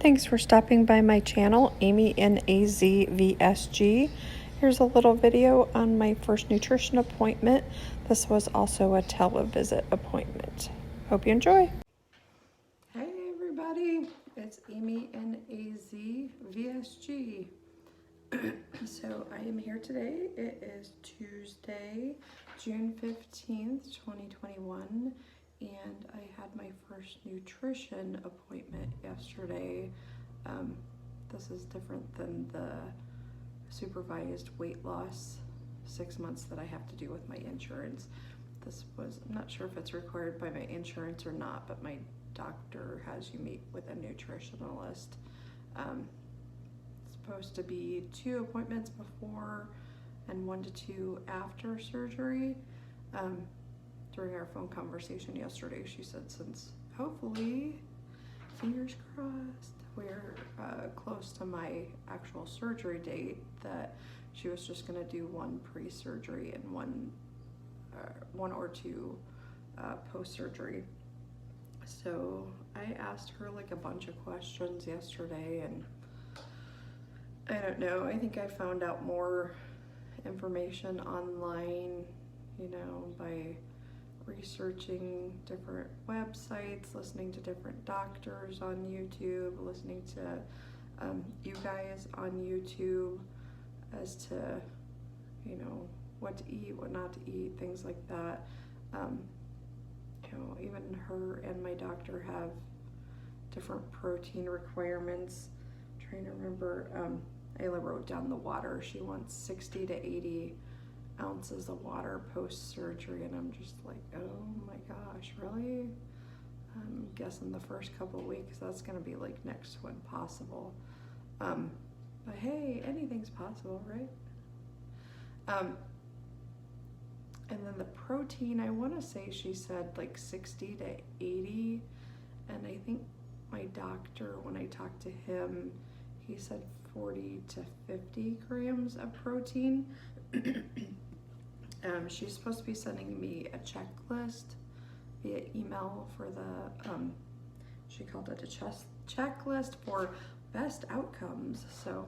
Thanks for stopping by my channel, Amy in AZ VSG. Here's a little video on my first nutrition appointment. This was also a televisit appointment. Hope you enjoy. Hey everybody, it's Amy in AZ VSG. So I am here today. It is Tuesday, June 15th, 2021. And I had my first nutrition appointment yesterday. This is different than the supervised weight loss 6 months that I have to do with my insurance. I'm not sure if it's required by my insurance or not, but my doctor has you meet with a nutritionalist. It's supposed to be 2 appointments before and 1 to 2 after surgery. During our phone conversation yesterday, she said since hopefully, fingers crossed, we're close to my actual surgery date, that she was just gonna do 1 pre-surgery and 1 or 2 post-surgery. So I asked her like a bunch of questions yesterday, and I don't know, I think I found out more information online, you know, by researching different websites, listening to different doctors on YouTube, listening to you guys on YouTube as to, you know, what to eat, what not to eat, things like that. You know, even her and my doctor have different protein requirements. I'm trying to remember, Ayla wrote down the water. She wants 60 to 80 ounces of water post-surgery, and I'm just like, oh my gosh, really? I'm guessing the first couple of weeks that's gonna be like next when possible. But hey, anything's possible, right? And then the protein, I want to say she said like 60 to 80, and I think my doctor, when I talked to him, he said 40 to 50 grams of protein. She's supposed to be sending me a checklist via email for the, she called it a checklist for best outcomes. So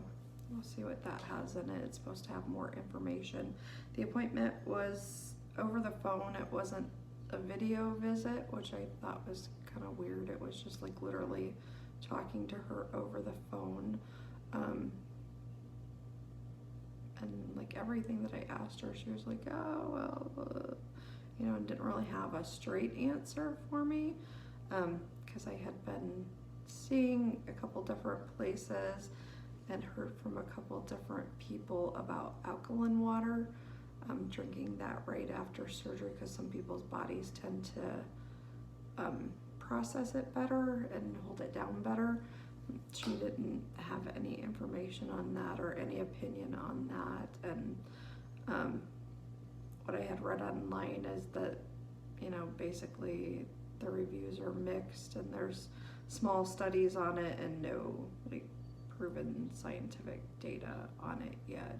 we'll see what that has in it. It's supposed to have more information. The appointment was over the phone. It wasn't a video visit, which I thought was kind of weird. It was just like literally talking to her over the phone. And like everything that I asked her, she was like, oh, well, you know, and didn't really have a straight answer for me, because I had been seeing a couple different places and heard from a couple different people about alkaline water, drinking that right after surgery, because some people's bodies tend to process it better and hold it down better. She didn't have any information on that or any opinion on that, and what I had read online is that, you know, basically the reviews are mixed and there's small studies on it and no like proven scientific data on it yet.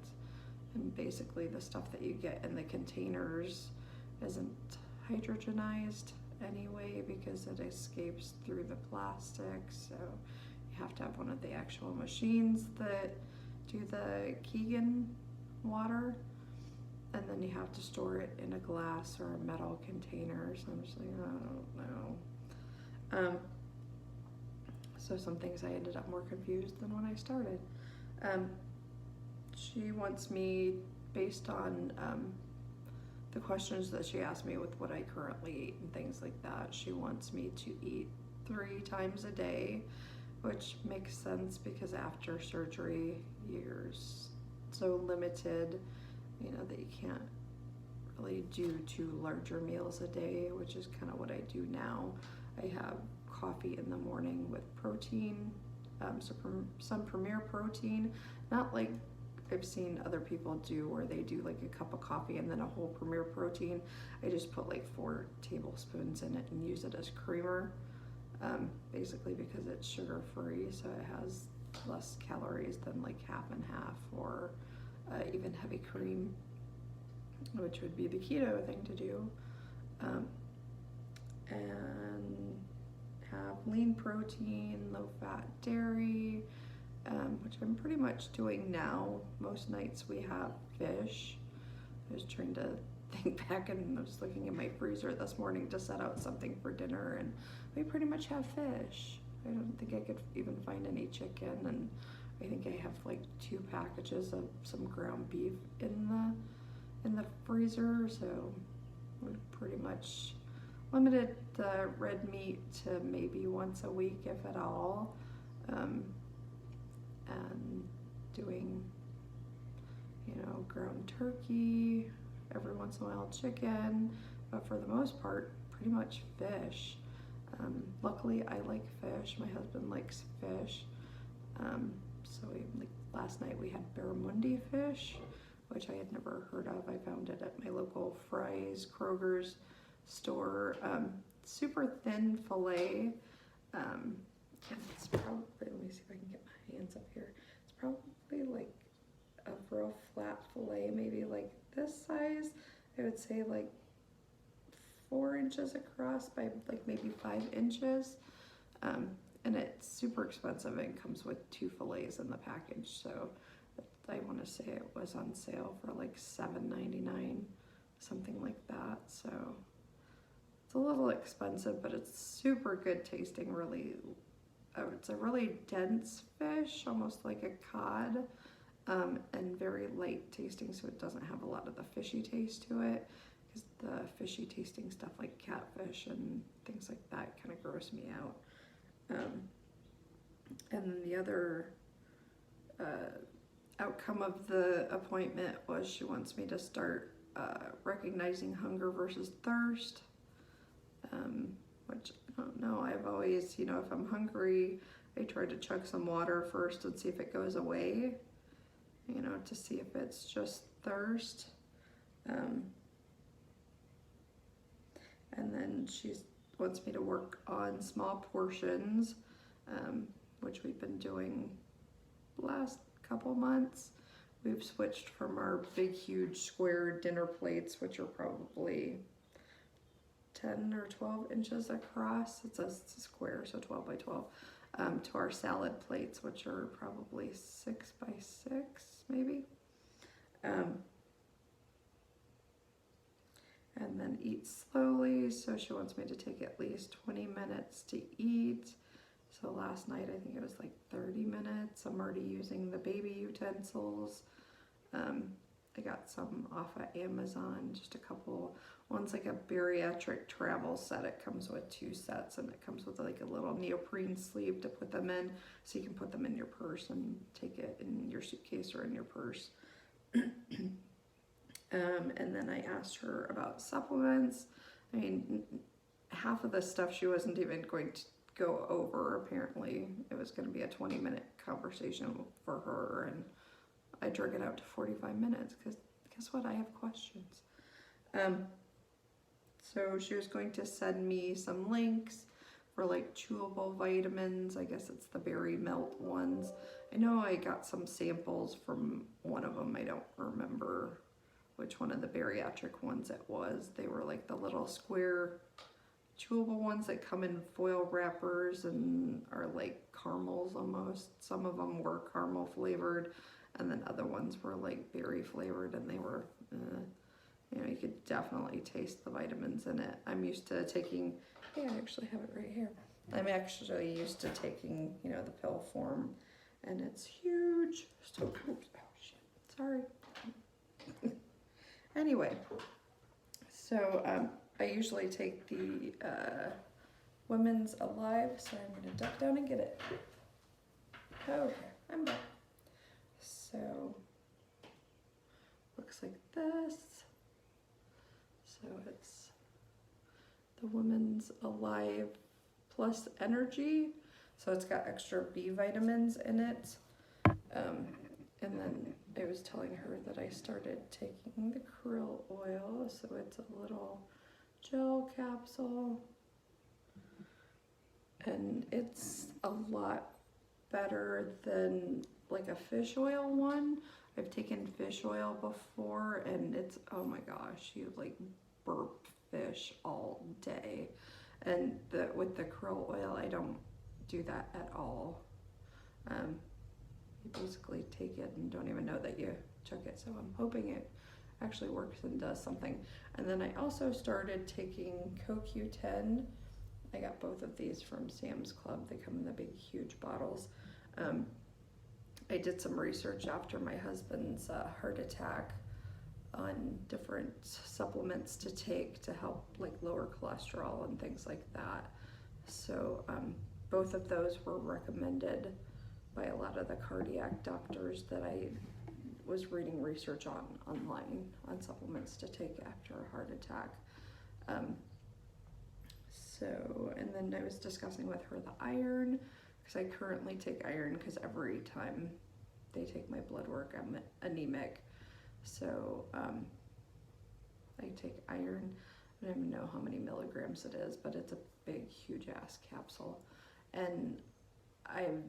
And basically the stuff that you get in the containers isn't hydrogenized anyway because it escapes through the plastic, so you have to have one of the actual machines that do the Keegan water, and then you have to store it in a glass or a metal container. So I'm just like, I don't know. So some things I ended up more confused than when I started. She wants me, based on the questions that she asked me with what I currently eat and things like that, she wants me to eat 3 times a day, which makes sense because after surgery you're so limited, you know, that you can't really do 2 larger meals a day, which is kind of what I do now. I have coffee in the morning with protein, some Premier protein, not like I've seen other people do where they do like a cup of coffee and then a whole Premier protein. I just put like 4 tablespoons in it and use it as creamer. Basically because it's sugar-free, so it has less calories than like half and half or even heavy cream, which would be the keto thing to do. And have lean protein, low fat dairy, which I'm pretty much doing now. Most nights we have fish. I was trying to think back, and I was looking in my freezer this morning to set out something for dinner, and we pretty much have fish. I don't think I could even find any chicken, and I think I have like 2 packages of some ground beef in the freezer, so we pretty much limited the red meat to maybe once a week, if at all, and doing, you know, ground turkey, every once in a while chicken, but for the most part, pretty much fish. Luckily, I like fish. My husband likes fish. So like last night we had barramundi fish, which I had never heard of. I found it at my local Fry's Kroger's store. Super thin fillet. And it's probably, let me see if I can get my hands up here. It's probably like a real flat fillet, maybe like this size. I would say like 4 inches across by like maybe 5 inches. And it's super expensive and comes with 2 fillets in the package. So I want to say it was on sale for like $7.99, something like that. So it's a little expensive, but it's super good tasting. Really, it's a really dense fish, almost like a cod, and very light tasting, so it doesn't have a lot of the fishy taste to it, because the fishy tasting stuff like catfish and things like that kind of gross me out. And then the other outcome of the appointment was she wants me to start recognizing hunger versus thirst, which I don't know. I've always, you know, if I'm hungry, I try to chug some water first and see if it goes away, you know, to see if it's just thirst. And then she wants me to work on small portions, which we've been doing the last couple months. We've switched from our big, huge square dinner plates, which are probably 10 or 12 inches across. It's a square, so 12 by 12, to our salad plates, which are probably 6 by 6, maybe. And then eat slowly, so she wants me to take at least 20 minutes to eat. So last night I think it was like 30 minutes. I'm already using the baby utensils. I got some off of Amazon, just a couple. One's like a bariatric travel set. It comes with 2 sets, and it comes with like a little neoprene sleeve to put them in, so you can put them in your purse and take it in your suitcase or in your purse. And then I asked her about supplements. I mean, half of the stuff she wasn't even going to go over. Apparently it was going to be a 20-minute conversation for her, and I drug it out to 45 minutes because guess what? I have questions. So she was going to send me some links for like chewable vitamins. I guess it's the berry melt ones. I know I got some samples from one of them. I don't remember which one of the bariatric ones it was. They were like the little square chewable ones that come in foil wrappers and are like caramels almost. Some of them were caramel flavored, and then other ones were like berry flavored, and they were, you know, you could definitely taste the vitamins in it. I'm used to taking, hey, I actually have it right here. I'm actually used to taking, you know, the pill form, and it's huge. So, oops, oh shit, sorry. Anyway, so I usually take the Women's Alive, so I'm going to duck down and get it. Okay, I'm back. So, looks like this. So it's the Women's Alive Plus Energy. So it's got extra B vitamins in it. And then I was telling her that I started taking the krill oil, so it's a little gel capsule, and it's a lot better than like a fish oil one. I've taken fish oil before, and it's, oh my gosh, you like burp fish all day. And with the krill oil, I don't do that at all. You basically take it and don't even know that you took it. So I'm hoping it actually works and does something. And then I also started taking CoQ10. I got both of these from Sam's Club. They come in the big, huge bottles. I did some research after my husband's heart attack on different supplements to take to help like lower cholesterol and things like that. So both of those were recommended by a lot of the cardiac doctors that I was reading research on online on supplements to take after a heart attack. And then I was discussing with her the iron, because I currently take iron because every time they take my blood work, I'm anemic. So I take iron. I don't even know how many milligrams it is, but it's a big, huge ass capsule. And I've,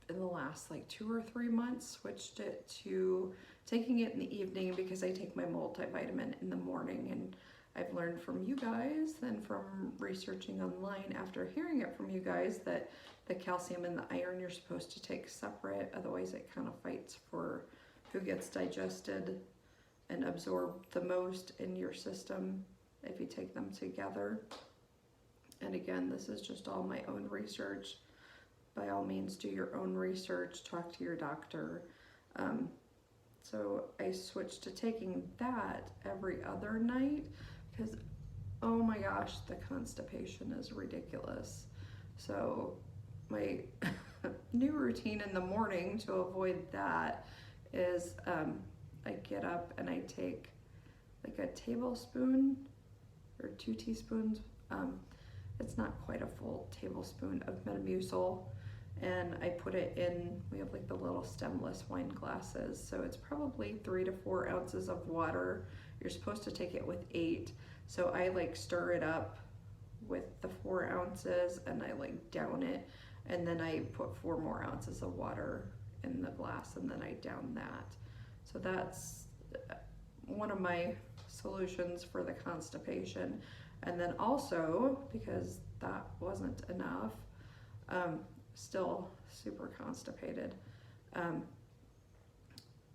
in the last like 2 or 3 months, switched it to taking it in the evening because I take my multivitamin in the morning. And I've learned from you guys and from researching online after hearing it from you guys that the calcium and the iron you're supposed to take separate, otherwise it kind of fights for who gets digested and absorbed the most in your system if you take them together. And again, this is just all my own research. By all means, do your own research, talk to your doctor. So I switched to taking that every other night because, oh my gosh, the constipation is ridiculous. So my new routine in the morning to avoid that is I get up and I take like a tablespoon or 2 teaspoons. It's not quite a full tablespoon of Metamucil, and I put it in, we have like the little stemless wine glasses, so it's probably 3 to 4 ounces of water. You're supposed to take it with 8, so I like stir it up with the 4 ounces and I like down it, and then I put 4 more ounces of water in the glass and then I down that. So that's one of my solutions for the constipation. And then also, because that wasn't enough, still super constipated,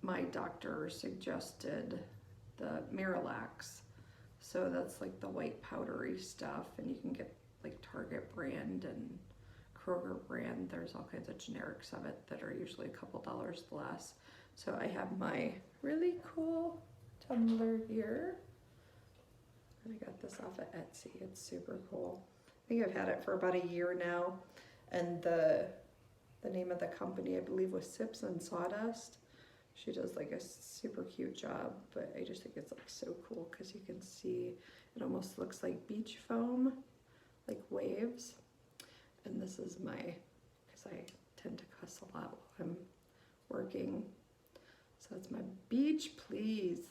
my doctor suggested the Miralax. So that's like the white powdery stuff, and you can get like Target brand and Kroger brand. There's all kinds of generics of it that are usually a couple dollars less. So I have my really cool tumbler here. And I got this off of Etsy. It's super cool. I think I've had it for about a year now. And the name of the company, I believe, was Sips and Sawdust. She does like a super cute job, but I just think it's like so cool because you can see it almost looks like beach foam, like waves. And this is my, because I tend to cuss a lot while I'm working. So that's my beach, please.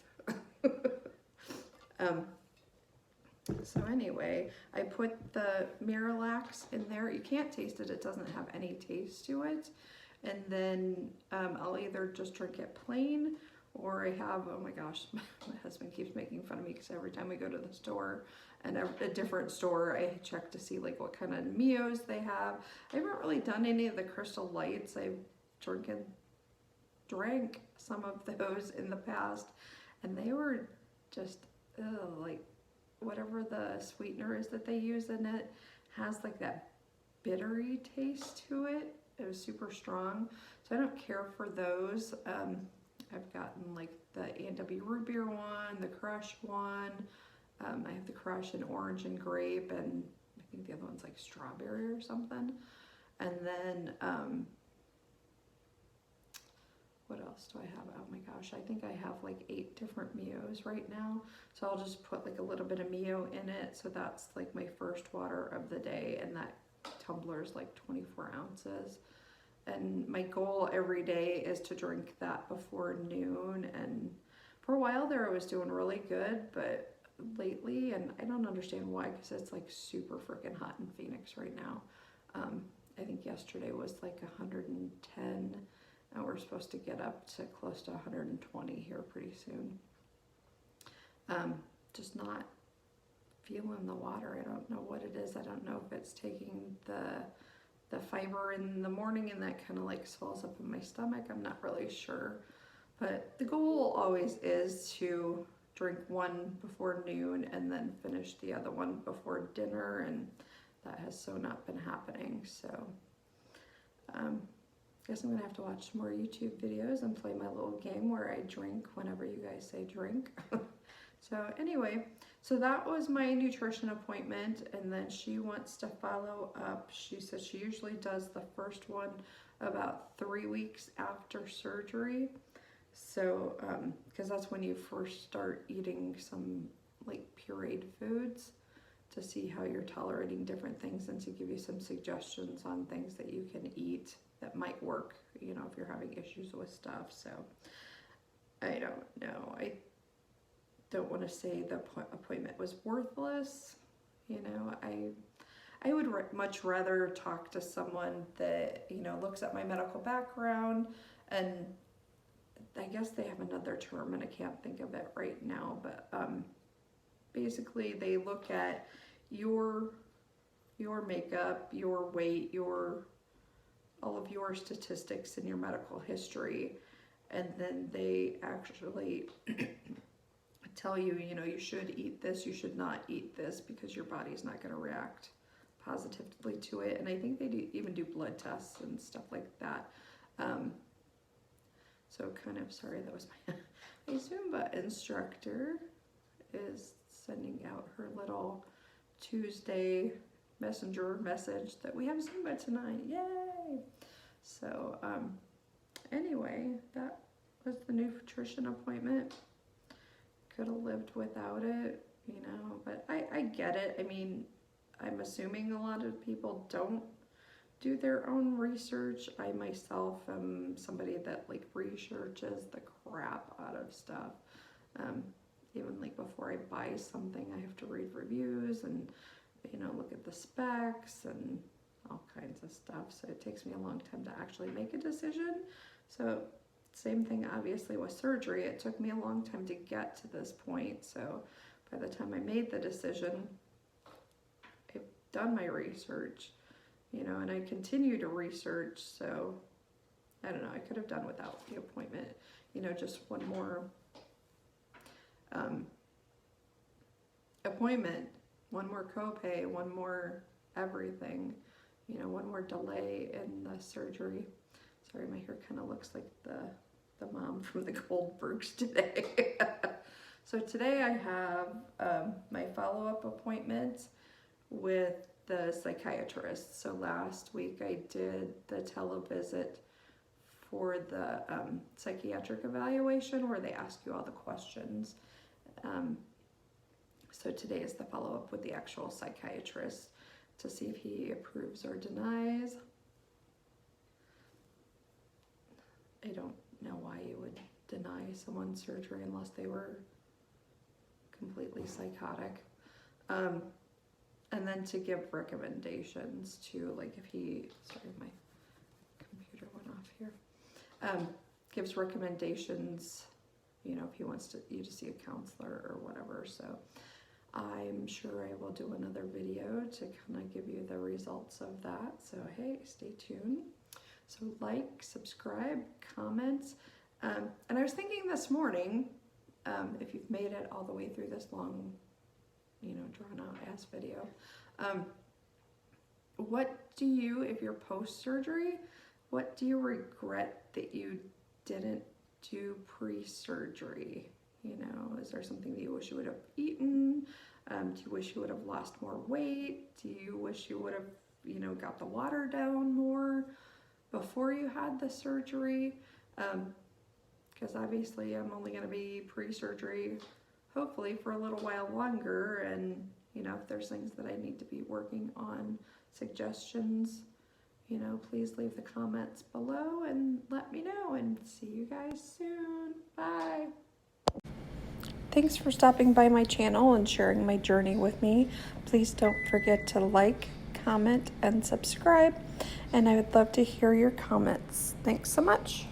So anyway, I put the Miralax in there. You can't taste it. It doesn't have any taste to it. And then I'll either just drink it plain, or I have, oh my gosh, my husband keeps making fun of me because every time we go to the store, and a different store, I check to see like what kind of Mios they have. I haven't really done any of the Crystal Lights. I've drank some of those in the past, and they were just like, whatever the sweetener is that they use in it has like that bittery taste to it. It was super strong, so I don't care for those. I've gotten like the A&W root beer one, the Crush one. I have the Crush in orange and grape, and I think the other one's like strawberry or something. And then what else do I have? Oh my gosh, I think I have like 8 different Mios right now. So I'll just put like a little bit of Mio in it. So that's like my first water of the day, and that tumbler is like 24 ounces. And my goal every day is to drink that before noon. And for a while there I was doing really good, but lately, and I don't understand why, because it's like super freaking hot in Phoenix right now. I think yesterday was like 110. And we're supposed to get up to close to 120 here pretty soon. Just not feeling the water. I don't know what it is. I don't know if it's taking the fiber in the morning and that kind of like swells up in my stomach. I'm not really sure. But the goal always is to drink one before noon and then finish the other one before dinner, and that has so not been happening. So guess I'm gonna have to watch some more YouTube videos and play my little game where I drink whenever you guys say drink. So anyway, so that was my nutrition appointment, and then she wants to follow up. She says she usually does the first one about 3 weeks after surgery. So, because that's when you first start eating some like pureed foods to see how you're tolerating different things and to give you some suggestions on things that you can eat that might work, you know, if you're having issues with stuff. So, I don't know. I don't want to say the appointment was worthless. You know, I would much rather talk to someone that, you know, looks at my medical background, and I guess they have another term and I can't think of it right now, but basically they look at your makeup, your weight, all of your statistics and your medical history, and then they actually tell you, you know, you should eat this, you should not eat this, because your body's not going to react positively to it. And I think they even do blood tests and stuff like that. So kind of, sorry, that was my Zumba instructor is sending out her little Tuesday messenger message that we have Zumba tonight. Yay! So anyway, that was the nutrition appointment. Could have lived without it, you know, but I get it. I mean, I'm assuming a lot of people don't do their own research. I myself am somebody that like researches the crap out of stuff. Even like before I buy something, I have to read reviews and, you know, look at the specs and all kinds of stuff. So it takes me a long time to actually make a decision. So same thing obviously with surgery. It took me a long time to get to this point. So by the time I made the decision, I've done my research, you know, and I continue to research. So I don't know, I could have done without the appointment, you know, just one more appointment, one more copay, one more everything, you know, one more delay in the surgery. Sorry, my hair kind of looks like the mom from the Goldbergs today. So today I have my follow-up appointment with the psychiatrist. So last week I did the televisit for the psychiatric evaluation where they ask you all the questions. So today is the follow-up with the actual psychiatrist to see if he approves or denies. I don't know why you would deny someone surgery unless they were completely psychotic. And then to give recommendations to, like, if he, sorry, my computer went off here, gives recommendations, you know, if he wants you to see a counselor or whatever. So I'm sure I will do another video to kind of give you the results of that. So hey, stay tuned. So like, subscribe, comment. And I was thinking this morning, if you've made it all the way through this long, you know, drawn out ass video, what do you, if you're post-surgery, what do you regret that you didn't do pre-surgery? You know, is there something that you wish you would have eaten? Do you wish you would have lost more weight? Do you wish you would have, you know, got the water down more before you had the surgery? Because obviously I'm only going to be pre-surgery hopefully for a little while longer, and you know, if there's things that I need to be working on, suggestions, you know, please leave the comments below and let me know, and see you guys soon. Bye. Thanks for stopping by my channel and sharing my journey with me. Please don't forget to like, comment, and subscribe, and I would love to hear your comments. Thanks so much.